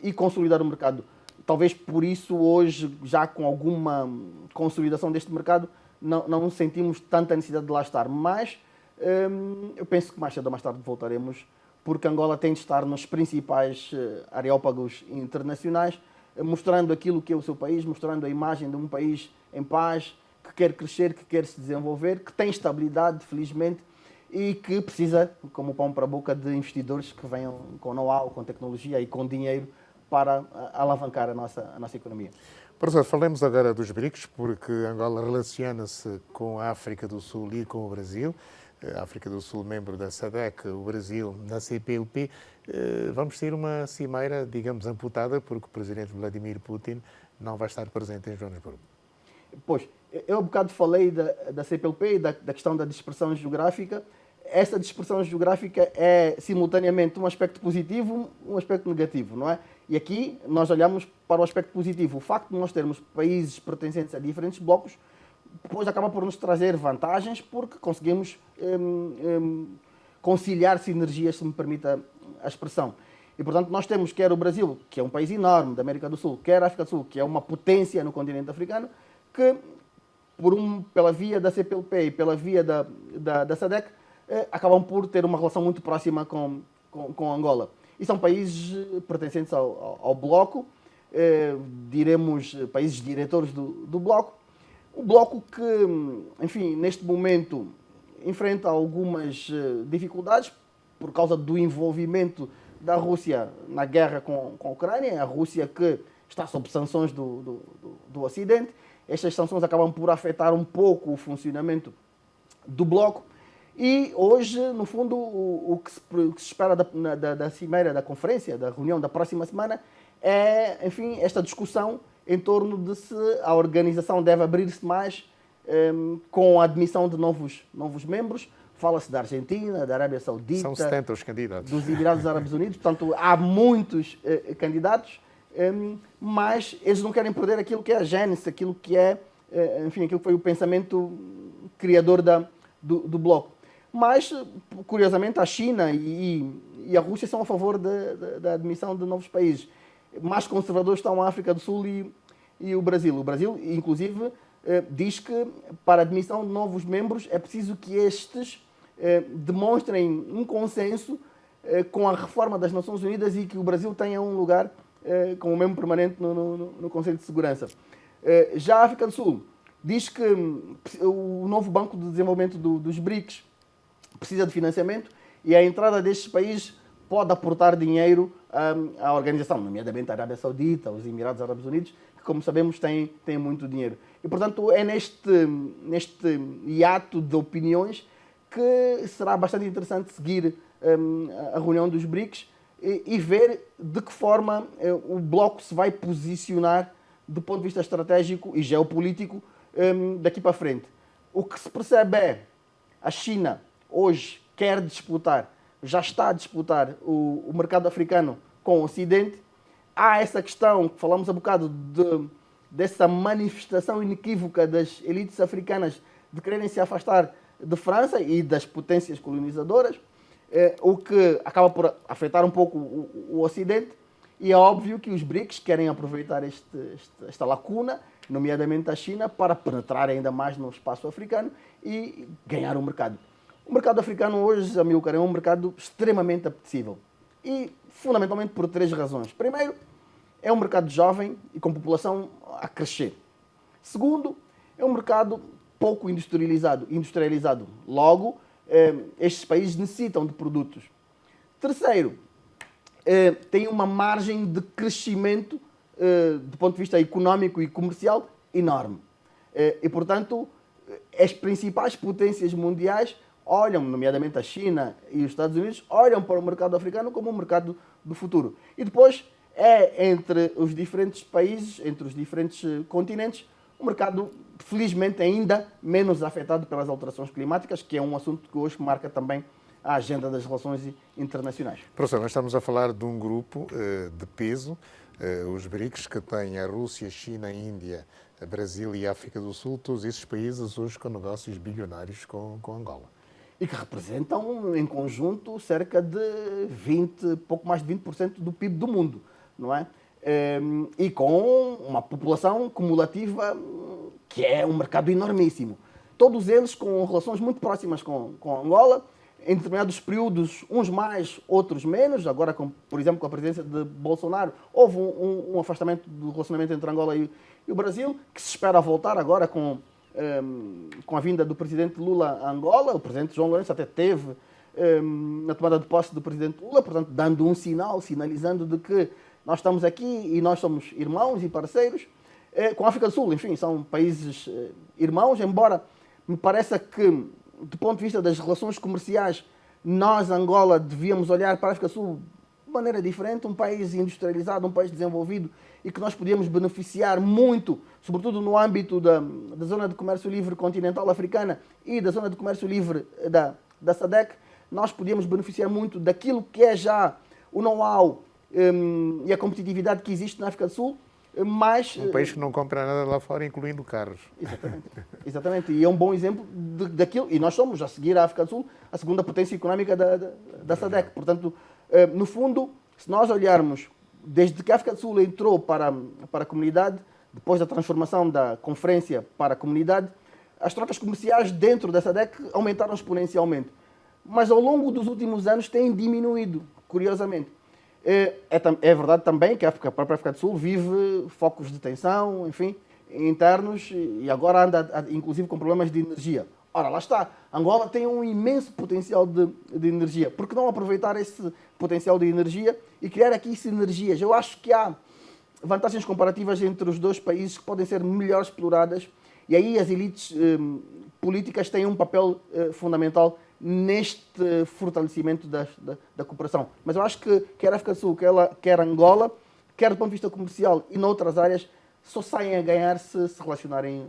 e consolidar o mercado. Talvez por isso hoje, já com alguma consolidação deste mercado, não sentimos tanta necessidade de lá estar. Mas eu penso que mais cedo ou mais tarde voltaremos, porque Angola tem de estar nos principais areópagos internacionais, mostrando aquilo que é o seu país, mostrando a imagem de um país em paz, que quer crescer, que quer se desenvolver, que tem estabilidade, felizmente, e que precisa, como pão para a boca, de investidores que venham com know-how, com tecnologia e com dinheiro para alavancar a nossa economia. Professor, falemos agora dos BRICS, porque Angola relaciona-se com a África do Sul e com o Brasil. A África do Sul, membro da SADC, o Brasil na CPLP. Vamos ter uma cimeira, digamos, amputada, porque o presidente Vladimir Putin não vai estar presente em Joanesburgo. Pois, eu há bocado falei da CPLP e da questão da dispersão geográfica. Essa dispersão geográfica é simultaneamente um aspecto positivo e um aspecto negativo, não é? E aqui nós olhamos para o aspecto positivo. O facto de nós termos países pertencentes a diferentes blocos depois acaba por nos trazer vantagens, porque conseguimos conciliar sinergias, se me permite a expressão. E, portanto, nós temos quer o Brasil, que é um país enorme da América do Sul, quer a África do Sul, que é uma potência no continente africano, que pela via da CPLP e pela via da SADC, acabam por ter uma relação muito próxima com Angola. E são países pertencentes ao bloco, diremos países diretores do bloco. Um bloco que, enfim, neste momento enfrenta algumas dificuldades por causa do envolvimento da Rússia na guerra com a Ucrânia, a Rússia que está sob sanções do Ocidente. Estas sanções acabam por afetar um pouco o funcionamento do bloco. E hoje, no fundo, o que se espera da cimeira, da conferência, da reunião da próxima semana, é, enfim, esta discussão em torno de se a organização deve abrir-se mais com a admissão de novos membros, Fala-se da Argentina, da Arábia Saudita. São 70 os candidatos. Dos Emirados Árabes Unidos. Portanto, há muitos candidatos, mas eles não querem perder aquilo que é a gênese, aquilo que é, enfim, aquilo que foi o pensamento criador do bloco. Mas, curiosamente, a China e a Rússia são a favor da admissão de novos países. Mais conservadores estão a África do Sul e o Brasil. O Brasil, inclusive, diz que para a admissão de novos membros é preciso que estes demonstrem um consenso com a reforma das Nações Unidas e que o Brasil tenha um lugar como membro permanente no Conselho de Segurança. Já a África do Sul diz que o novo Banco de Desenvolvimento dos BRICS precisa de financiamento e a entrada destes países pode aportar dinheiro à organização, nomeadamente a Arábia Saudita, os Emirados Árabes Unidos, que, como sabemos, têm muito dinheiro. E, portanto, é neste hiato de opiniões que será bastante interessante seguir a reunião dos BRICS e ver de que forma o bloco se vai posicionar do ponto de vista estratégico e geopolítico daqui para frente. O que se percebe é a China hoje quer disputar, já está a disputar o mercado africano com o Ocidente. Há essa questão, que falamos há bocado, dessa manifestação inequívoca das elites africanas de quererem se afastar de França e das potências colonizadoras, o que acaba por afetar um pouco o Ocidente. E é óbvio que os BRICS querem aproveitar esta lacuna, nomeadamente a China, para penetrar ainda mais no espaço africano e ganhar o mercado. O mercado africano hoje, Amilcar, é um mercado extremamente apetecível. E fundamentalmente por 3 razões. Primeiro, é um mercado jovem e com população a crescer. Segundo, é um mercado pouco industrializado. Logo, estes países necessitam de produtos. Terceiro, tem uma margem de crescimento do ponto de vista económico e comercial enorme. E, portanto, as principais potências mundiais olham, nomeadamente a China e os Estados Unidos, olham para o mercado africano como um mercado do futuro. E depois é entre os diferentes países, entre os diferentes continentes, um mercado, felizmente, ainda menos afetado pelas alterações climáticas, que é um assunto que hoje marca também a agenda das relações internacionais. Professor, nós estamos a falar de um grupo de peso, os BRICS, que tem a Rússia, China, a Índia, a Brasil e a África do Sul, todos esses países hoje com negócios bilionários com Angola. E que representam, em conjunto, cerca de pouco mais de 20% do PIB do mundo, não é? E com uma população cumulativa que é um mercado enormíssimo. Todos eles com relações muito próximas com Angola, em determinados períodos, uns mais, outros menos. Agora, por exemplo, com a presidência de Bolsonaro, houve um afastamento do relacionamento entre Angola e o Brasil, que se espera voltar agora com a vinda do presidente Lula a Angola. O presidente João Lourenço até teve na tomada de posse do presidente Lula, portanto, dando um sinal, sinalizando de que nós estamos aqui e nós somos irmãos e parceiros. Com a África do Sul, enfim, são países irmãos, embora me pareça que, do ponto de vista das relações comerciais, nós, Angola, devíamos olhar para a África do Sul de maneira diferente, um país industrializado, um país desenvolvido e que nós podíamos beneficiar muito, sobretudo no âmbito da Zona de Comércio Livre Continental Africana e da Zona de Comércio Livre da SADC. Nós podíamos beneficiar muito daquilo que é já o know-how e a competitividade que existe na África do Sul, mas... Um país que não compra nada lá fora, incluindo carros. Exatamente. E é um bom exemplo daquilo. E nós somos, a seguir a África do Sul, a segunda potência económica da SADC. Portanto, no fundo, se nós olharmos, desde que a África do Sul entrou para a comunidade, depois da transformação da conferência para a comunidade, as trocas comerciais dentro da SADC aumentaram exponencialmente. Mas ao longo dos últimos anos têm diminuído, curiosamente. É verdade também que a própria África do Sul vive focos de tensão, enfim, internos, e agora anda, inclusive, com problemas de energia. Ora, lá está. Angola tem um imenso potencial de energia. Por que não aproveitar esse potencial de energia e criar aqui sinergias? Eu acho que há vantagens comparativas entre os dois países que podem ser melhor exploradas, e aí as elites políticas têm um papel fundamental neste fortalecimento da cooperação. Mas eu acho que quer a África do Sul, quer Angola, quer do ponto de vista comercial e noutras áreas, só saem a ganhar se relacionarem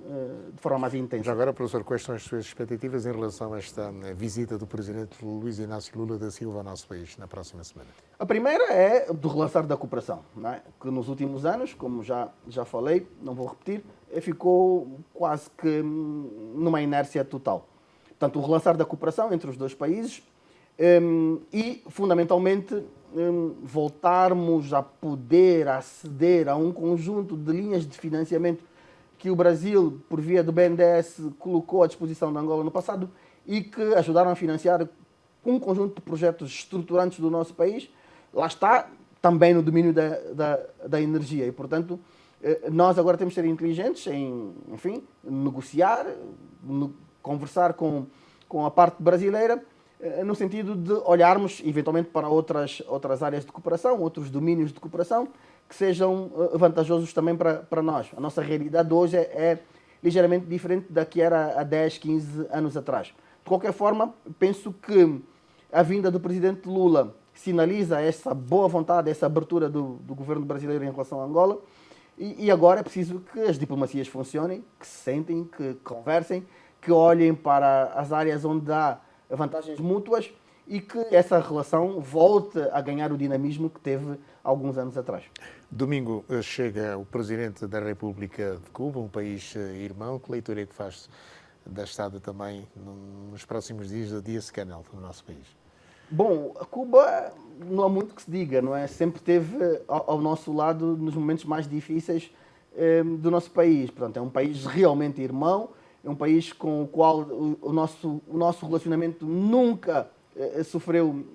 de forma mais intensa. Já agora, professor, quais são as suas expectativas em relação a esta visita do presidente Luiz Inácio Lula da Silva ao nosso país na próxima semana? A primeira é do relançar da cooperação, não é? Que nos últimos anos, como já falei, não vou repetir, ficou quase que numa inércia total. Portanto, o relançar da cooperação entre os dois países e, fundamentalmente, voltarmos a poder aceder a um conjunto de linhas de financiamento que o Brasil, por via do BNDES, colocou à disposição da Angola no passado e que ajudaram a financiar um conjunto de projetos estruturantes do nosso país. Lá está, também no domínio da energia. E, portanto, nós agora temos de ser inteligentes em, enfim, negociar, conversar com a parte brasileira, no sentido de olharmos, eventualmente, para outras áreas de cooperação, outros domínios de cooperação, que sejam vantajosos também para nós. A nossa realidade hoje é ligeiramente diferente da que era há 10, 15 anos atrás. De qualquer forma, penso que a vinda do presidente Lula sinaliza essa boa vontade, essa abertura do governo brasileiro em relação a Angola, e agora é preciso que as diplomacias funcionem, que se sentem, que conversem, que olhem para as áreas onde há vantagens mútuas e que essa relação volte a ganhar o dinamismo que teve alguns anos atrás. Domingo chega o Presidente da República de Cuba, um país irmão. Que leitura é que faz da estada também nos próximos dias da Dias-Canel no nosso país? Bom, a Cuba não há muito que se diga, não é? Sempre esteve ao nosso lado nos momentos mais difíceis do nosso país. Portanto, é um país realmente irmão, é um país com o qual o nosso relacionamento nunca sofreu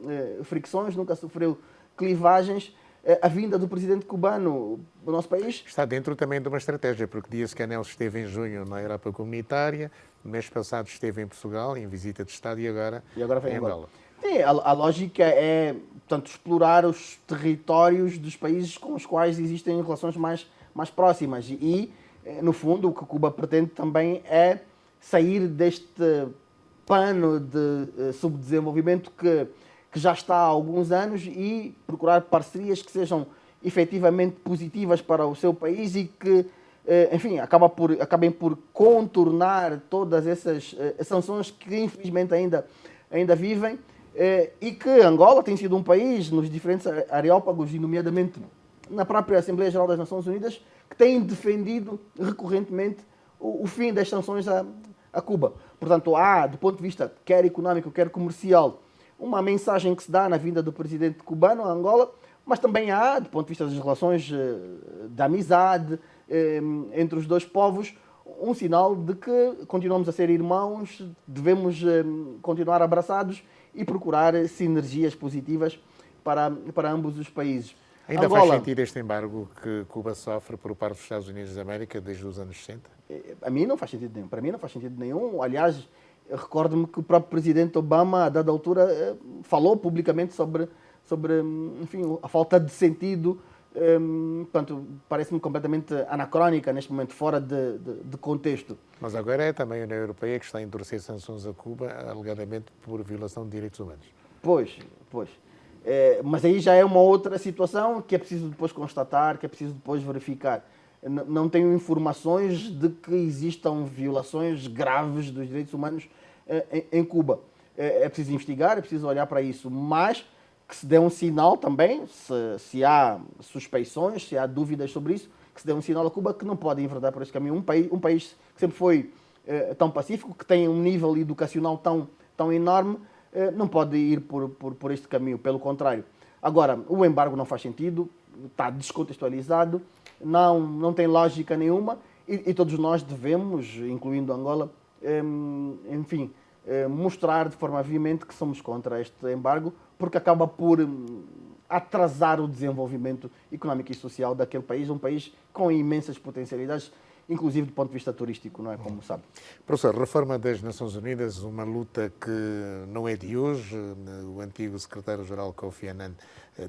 fricções, nunca sofreu clivagens. A vinda do presidente cubano do nosso país está dentro também de uma estratégia, porque Dias-Canel esteve em junho na Europa Comunitária, no mês passado esteve em Portugal, em visita de Estado, e agora vem em Angola. Sim, a lógica é, portanto, explorar os territórios dos países com os quais existem relações mais próximas. E, no fundo, o que Cuba pretende também é sair deste pano de subdesenvolvimento que já está há alguns anos e procurar parcerias que sejam efetivamente positivas para o seu país e que, enfim, acabem por contornar todas essas sanções que, infelizmente, ainda vivem. E que Angola tem sido um país, nos diferentes areópagos, e nomeadamente na própria Assembleia Geral das Nações Unidas, que tem defendido recorrentemente o fim das sanções a Cuba. Portanto, há, do ponto de vista quer económico, quer comercial, uma mensagem que se dá na vinda do presidente cubano a Angola, mas também há, do ponto de vista das relações de amizade entre os dois povos, um sinal de que continuamos a ser irmãos, devemos continuar abraçados e procurar sinergias positivas para ambos os países. Ainda Angola, faz sentido este embargo que Cuba sofre por parte dos Estados Unidos da América desde os anos 60? A mim não faz sentido nenhum. Para mim não faz sentido nenhum. Aliás, recordo-me que o próprio presidente Obama, a dada altura, falou publicamente sobre enfim, a falta de sentido. Portanto, parece-me completamente anacrónica neste momento, fora de contexto. Mas agora é também a União Europeia que está a endurecer sanções a Cuba, alegadamente por violação de direitos humanos. Pois. Mas aí já é uma outra situação que é preciso depois constatar, que é preciso depois verificar. Não tenho informações de que existam violações graves dos direitos humanos em Cuba. É preciso investigar, é preciso olhar para isso, mas que se dê um sinal também, se há suspeições, se há dúvidas sobre isso, que se dê um sinal a Cuba que não pode enverdar por esse caminho. Um país que sempre foi tão pacífico, que tem um nível educacional tão enorme, não pode ir por este caminho, pelo contrário. Agora, o embargo não faz sentido, está descontextualizado, não tem lógica nenhuma e todos nós devemos, incluindo Angola, enfim, mostrar de forma veemente que somos contra este embargo, porque acaba por atrasar o desenvolvimento económico e social daquele país, um país com imensas potencialidades, inclusive do ponto de vista turístico, não é, como sabe. Professor, reforma das Nações Unidas, uma luta que não é de hoje. O antigo secretário-geral Kofi Annan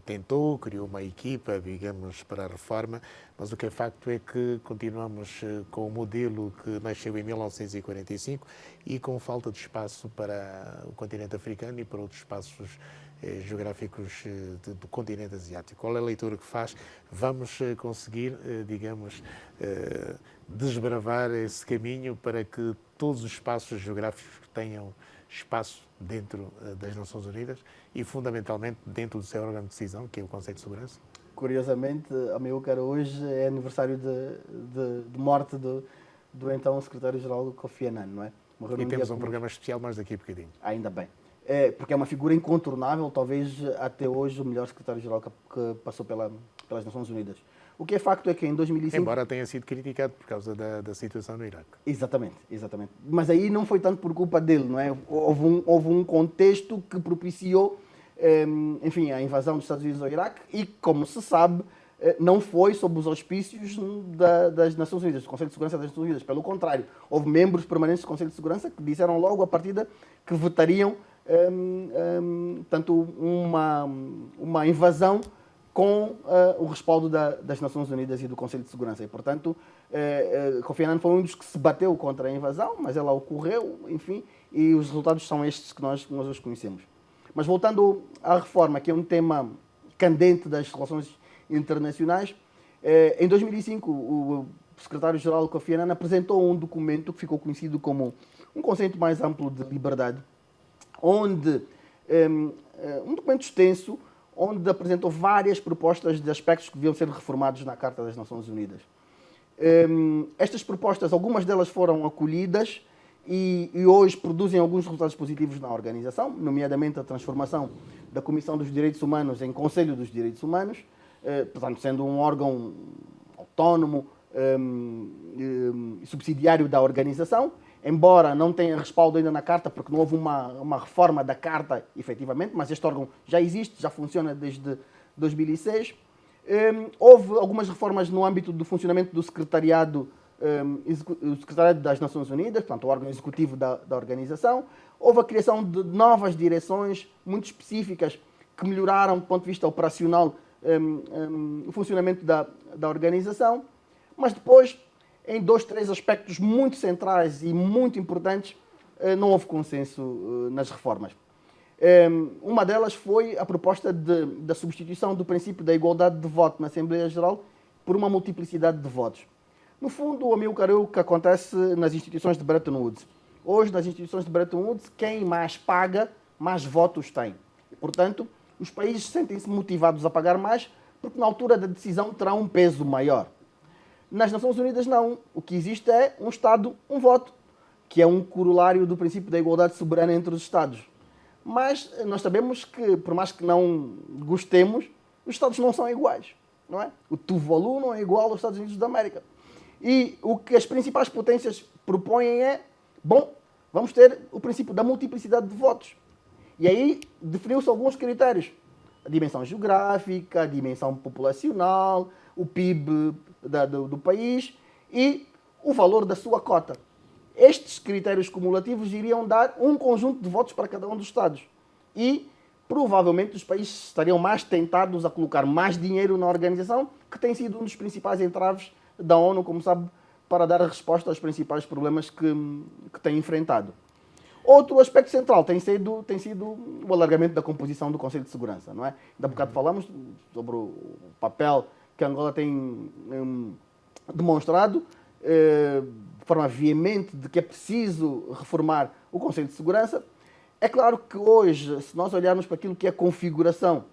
tentou, criou uma equipa, digamos, para a reforma, mas o que é facto é que continuamos com o modelo que nasceu em 1945 e com falta de espaço para o continente africano e para outros espaços geográficos do continente asiático. Qual é a leitura que faz? Vamos conseguir, digamos, desbravar esse caminho para que todos os espaços geográficos tenham espaço dentro das Nações Unidas e, fundamentalmente, dentro do seu órgão de decisão, que é o Conselho de Segurança? Curiosamente, Amilcar, hoje é aniversário de morte do então secretário-geral Kofi Annan, não é? Morreu e temos um programa especial mais daqui a bocadinho. Ainda bem. Porque é uma figura incontornável, talvez até hoje o melhor secretário-geral que passou pelas Nações Unidas. O que é facto é que em 2005... Embora tenha sido criticado por causa da situação no Iraque. Exatamente. Mas aí não foi tanto por culpa dele, não é? Houve um contexto que propiciou, enfim, a invasão dos Estados Unidos ao Iraque e, como se sabe, não foi sob os auspícios das Nações Unidas, do Conselho de Segurança das Nações Unidas. Pelo contrário, houve membros permanentes do Conselho de Segurança que disseram logo à partida que vetariam tanto uma invasão com o respaldo das Nações Unidas e do Conselho de Segurança. E, portanto, Kofi Annan foi um dos que se bateu contra a invasão, mas ela ocorreu, enfim, e os resultados são estes que nós hoje conhecemos. Mas voltando à reforma, que é um tema candente das relações internacionais, em 2005 o secretário-geral Kofi Annan apresentou um documento que ficou conhecido como um conceito mais amplo de liberdade, onde um documento extenso, onde apresentou várias propostas de aspectos que deviam ser reformados na Carta das Nações Unidas. Estas propostas, algumas delas foram acolhidas e hoje produzem alguns resultados positivos na organização, nomeadamente a transformação da Comissão dos Direitos Humanos em Conselho dos Direitos Humanos, portanto, sendo um órgão autónomo e subsidiário da organização, embora não tenha respaldo ainda na Carta, porque não houve uma reforma da Carta, efetivamente, mas este órgão já existe, já funciona desde 2006. Houve algumas reformas no âmbito do funcionamento do Secretariado das Nações Unidas, portanto, o órgão executivo da organização. Houve a criação de novas direções muito específicas que melhoraram, do ponto de vista operacional, o funcionamento da organização. Mas depois, em 2, 3 aspectos muito centrais e muito importantes, não houve consenso nas reformas. Uma delas foi a proposta da substituição do princípio da igualdade de voto na Assembleia Geral por uma multiplicidade de votos. No fundo, Amilcar, é o que acontece nas instituições de Bretton Woods. Hoje, nas instituições de Bretton Woods, quem mais paga, mais votos tem. Portanto, os países sentem-se motivados a pagar mais, porque na altura da decisão terá um peso maior. Nas Nações Unidas, não. O que existe é um Estado, um voto, que é um corolário do princípio da igualdade soberana entre os Estados. Mas nós sabemos que, por mais que não gostemos, os Estados não são iguais, não é? O Tuvalu não é igual aos Estados Unidos da América. E o que as principais potências propõem é, bom, vamos ter o princípio da multiplicidade de votos. E aí definiu-se alguns critérios. A dimensão geográfica, a dimensão populacional, o PIB do país e o valor da sua cota. Estes critérios cumulativos iriam dar um conjunto de votos para cada um dos Estados. E, provavelmente, os países estariam mais tentados a colocar mais dinheiro na organização, que tem sido um dos principais entraves da ONU, como sabe, para dar a resposta aos principais problemas que tem enfrentado. Outro aspecto central tem sido o alargamento da composição do Conselho de Segurança, não é? Ainda há bocado falamos sobre o papel que a Angola tem demonstrado de forma veemente de que é preciso reformar o Conselho de Segurança. É claro que hoje, se nós olharmos para aquilo que é a configuração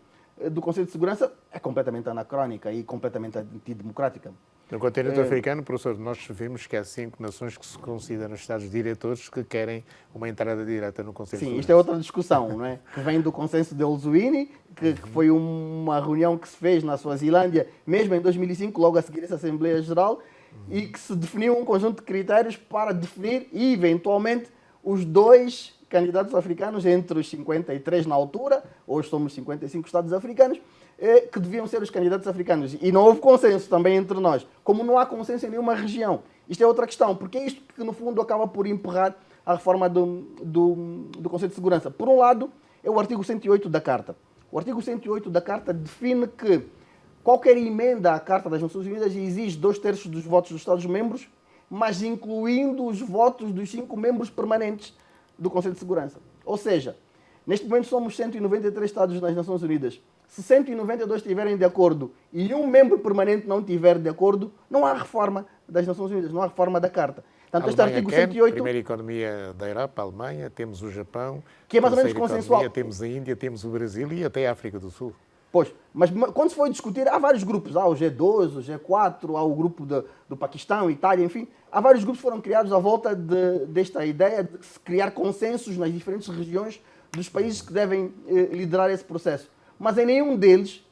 do Conselho de Segurança, é completamente anacrónica e completamente antidemocrática. No continente africano, professor, nós vemos que há 5 nações que se consideram Estados diretores que querem uma entrada direta no Conselho de Segurança. Sim, isto é outra discussão, não é? Que vem do consenso de Elzuini, que foi uma reunião que se fez na Suazilândia, mesmo em 2005, logo a seguir essa Assembleia Geral, e que se definiu um conjunto de critérios para definir, e eventualmente, os 2 candidatos africanos entre os 53 na altura, hoje somos 55 Estados africanos, que deviam ser os candidatos africanos. E não houve consenso também entre nós. Como não há consenso em nenhuma região. Isto é outra questão, porque é isto que, no fundo, acaba por emperrar a reforma do Conselho de Segurança. Por um lado, é o artigo 108 da Carta. O artigo 108 da Carta define que qualquer emenda à Carta das Nações Unidas exige 2/3 dos votos dos Estados-membros, mas incluindo os votos dos 5 membros permanentes do Conselho de Segurança. Ou seja, neste momento somos 193 Estados nas Nações Unidas. Se 192 estiverem de acordo e um membro permanente não estiver de acordo, não há reforma das Nações Unidas, não há reforma da Carta. Portanto, este artigo 108... primeira economia da Europa, a Alemanha, temos o Japão, que é mais ou menos terceira consensual. economia, temos a Índia, temos o Brasil e até a África do Sul. Pois, mas quando se foi discutir, há vários grupos. Há o G2, o G4, há o grupo do Paquistão, Itália, enfim. Há vários grupos que foram criados à volta desta ideia de se criar consensos nas diferentes regiões dos países que devem liderar esse processo. Mas em nenhum deles,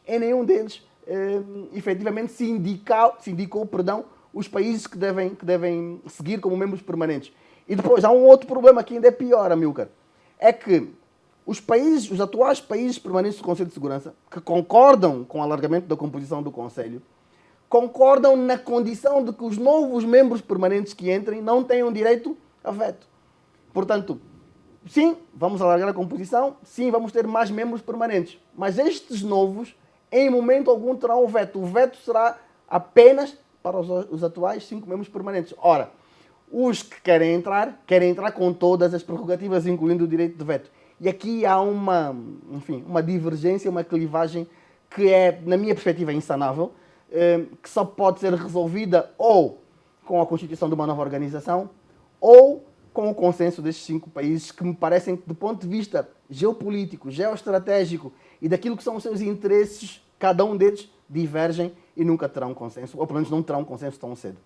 efetivamente se indicou, os países que devem seguir como membros permanentes. E depois há um outro problema que ainda é pior, Amilcar. É que os atuais países permanentes do Conselho de Segurança, que concordam com o alargamento da composição do Conselho, concordam na condição de que os novos membros permanentes que entrem não tenham direito a veto. Portanto, sim, vamos alargar a composição, sim, vamos ter mais membros permanentes. Mas estes novos, em momento algum, terão o veto. O veto será apenas para os atuais 5 membros permanentes. Ora, os que querem entrar com todas as prerrogativas, incluindo o direito de veto. E aqui há uma divergência, uma clivagem que é, na minha perspectiva, insanável, que só pode ser resolvida ou com a constituição de uma nova organização ou com o consenso destes 5 países que me parecem que, do ponto de vista geopolítico, geoestratégico e daquilo que são os seus interesses, cada um deles divergem e nunca terão consenso, ou pelo menos não terão consenso tão cedo.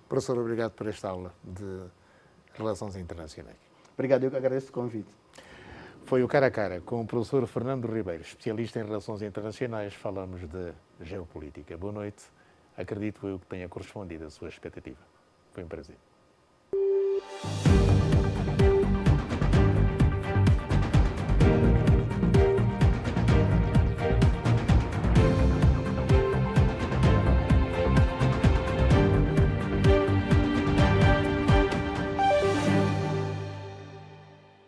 Professor, obrigado por esta aula de Relações Internacionais. Obrigado, eu que agradeço o convite. Foi o Cara a Cara com o professor Fernando Ribeiro, especialista em Relações Internacionais. Falamos de geopolítica. Boa noite. Acredito eu que tenha correspondido à sua expectativa. Foi um prazer.